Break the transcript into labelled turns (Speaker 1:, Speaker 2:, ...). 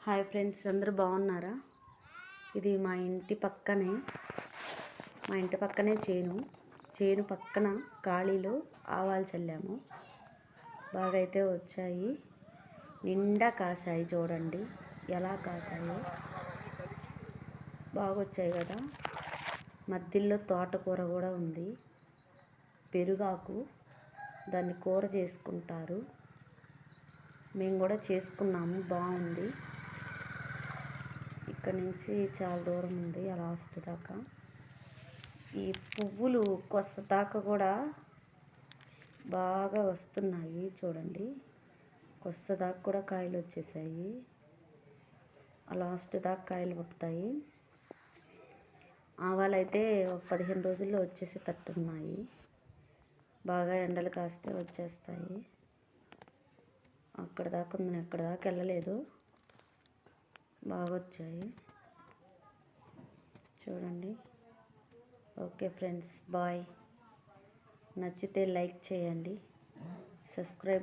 Speaker 1: Hi friends, అందరూ బాగున్నారా? ఇది మా ఇంటి పక్కనే చేను పక్కన ఖాళీలో ఆవాలు చల్లాము. బాగా అయితే వచ్చాయి, నిండా కాసాయి. చూడండి ఎలా కాసాయో, బాగా వచ్చాయి కదా. మధ్యలో తోటకూర కూడా ఉంది, పెరుగాకు. దాన్ని కూర చేసుకుంటారు, మేము కూడా చేసుకున్నాము, బాగుంది. ఇక్కడ నుంచి చాలా దూరం ఉంది, ఆ లాస్ట్ దాకా. ఈ పువ్వులు కొస్త దాకా కూడా బాగా వస్తున్నాయి. చూడండి, కొస్త దాకా కూడా కాయలు వచ్చేసాయి. ఆ లాస్ట్ దాకా కాయలు పడతాయి. ఆవాలు అయితే ఒక 15 రోజుల్లో వచ్చేసి తట్టున్నాయి. బాగా ఎండలు కాస్తే వచ్చేస్తాయి. అక్కడ దాకా ఉంది, నేను అక్కడ దాకా వెళ్ళలేదు. బాగా వచ్చాయి చూడండి. Okay friends, bye. నచ్చితే లైక్ చేయండి, సబ్స్క్రైబ్